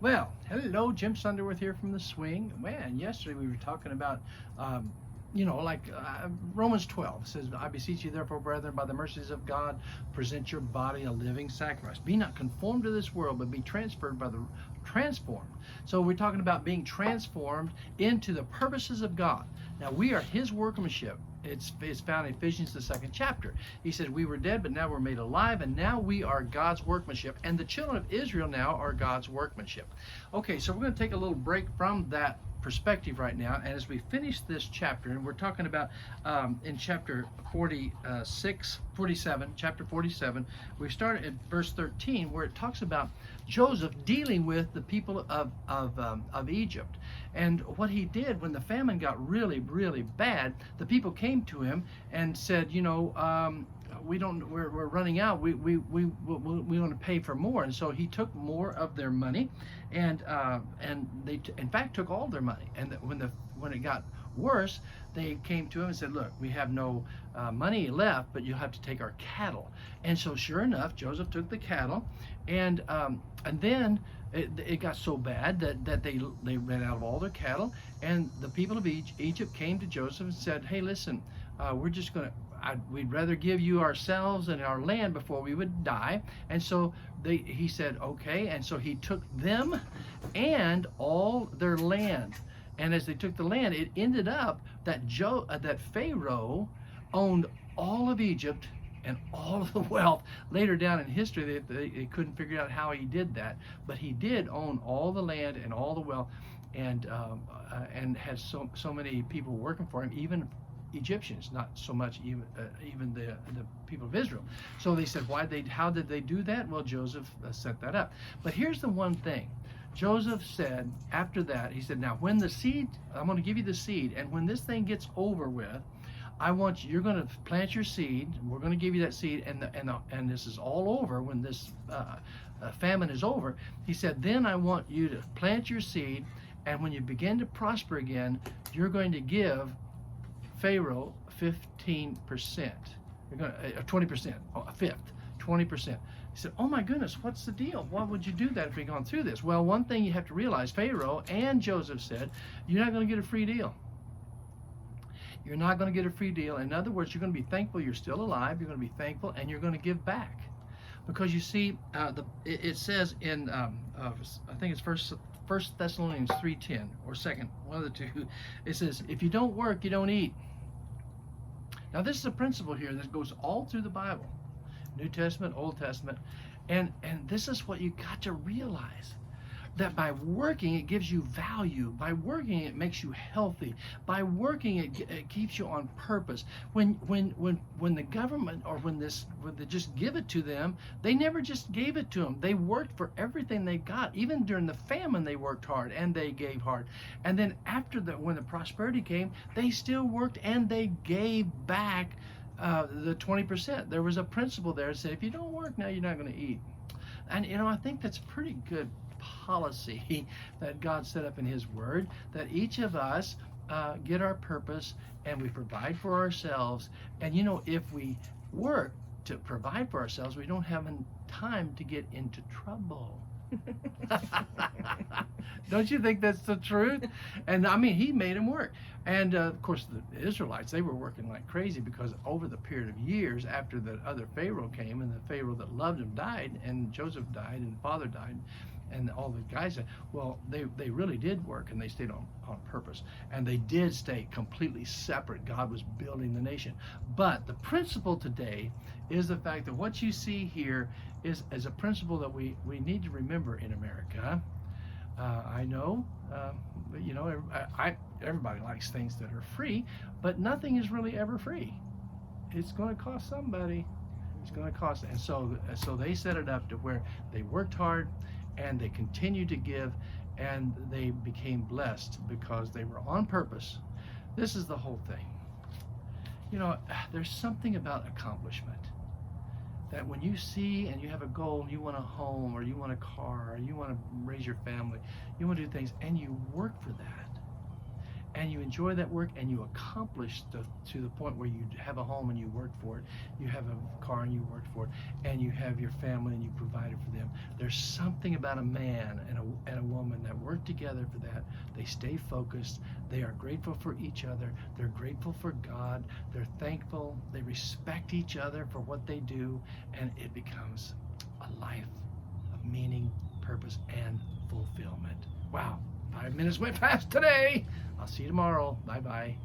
Well, hello, Jim Sunderwirth here from the Swing. Man, yesterday we were talking about, Romans 12 says, I beseech you, therefore, brethren, by the mercies of God, present your body a living sacrifice. Be not conformed to this world, but be transformed. So we're talking about being transformed into the purposes of God. Now, we are His workmanship. It's found in Ephesians, the 2nd chapter. He said, we were dead, but now we're made alive, and now we are God's workmanship. And the children of Israel now are God's workmanship. Okay, so we're going to take a little break from that perspective right now. And as we finish this chapter, and we're talking about in chapter 47, chapter 47, we start at verse 13, where it talks about Joseph dealing with the people of Egypt. And what he did when the famine got really, really bad, the people came to him and said, we're running out. We want to pay for more. And so he took more of their money, and they in fact took all their money. And when it got worse, they came to him and said, look, we have no money left, but you'll have to take our cattle. And so sure enough, Joseph took the cattle, and then it got so bad that they ran out of all their cattle, and the people of Egypt came to Joseph and said, hey, listen, we'd rather give you ourselves and our land before we would die. And so he said, okay. And so he took them and all their land. And as they took the land, it ended up that Pharaoh owned all of Egypt and all of the wealth. Later down in history, they couldn't figure out how he did that, but he did own all the land and all the wealth, and had so many people working for him, even Egyptians, not so much even the people of Israel. So they said, how did they do that? Well, Joseph set that up. But here's the one thing. Joseph said after that, he said, now when the seed, I'm going to give you the seed, and when this thing gets over with, you're going to plant your seed. We're going to give you that seed, and this is all over. When this famine is over, he said, then I want you to plant your seed, and when you begin to prosper again, you're going to give Pharaoh 15%. You're going to 20%, a fifth, 20%. He said, oh my goodness, what's the deal? Why would you do that if we've gone through this? Well, one thing you have to realize, Pharaoh and Joseph said, you're not going to get a free deal. You're not going to get a free deal. In other words, you're going to be thankful you're still alive. You're going to be thankful, and you're going to give back. Because you see, it says in, I think it's First Thessalonians 3:10, or second, one of the two. It says, if you don't work, you don't eat. Now, this is a principle here that goes all through the Bible, New Testament, Old Testament, and this is what you got to realize, that by working it gives you value. By working it makes you healthy. By working it keeps you on purpose. When the government or when they just give it to them, they never just gave it to them. They worked for everything they got. Even during the famine, they worked hard and they gave hard. And then when the prosperity came, they still worked and they gave back the 20%. There was a principle there that said, if you don't work now, you're not going to eat. And I think that's pretty good policy that God set up in His Word, that each of us get our purpose and we provide for ourselves. And if we work to provide for ourselves, we don't have time to get into trouble. Don't you think that's the truth? And I mean, He made them work. And of course, the Israelites, they were working like crazy, because over the period of years after the other Pharaoh came, and the Pharaoh that loved him died, and Joseph died, and father died, and all the guys said, well, they really did work, and they stayed on purpose, and they did stay completely separate. God was building the nation. But the principle today is the fact that what you see here is a principle that we need to remember in America. I know, everybody likes things that are free, but nothing is really ever free. It's going to cost somebody. It's going to cost. And so they set it up to where they worked hard, and they continued to give, and they became blessed because they were on purpose. This is the whole thing. There's something about accomplishment, that when you see and you have a goal, you want a home, or you want a car, or you want to raise your family, you want to do things, and you work for that, and you enjoy that work, and you accomplish to the point where you have a home and you work for it, you have a car and you work for it, and you have your family and you provided for them. There's something about a man and a woman that work together for that. They stay focused. They are grateful for each other. They're grateful for God. They're thankful. They respect each other for what they do, and it becomes a life of meaning, purpose, and fulfillment. Wow, 5 minutes went fast today. I'll see you tomorrow. Bye-bye.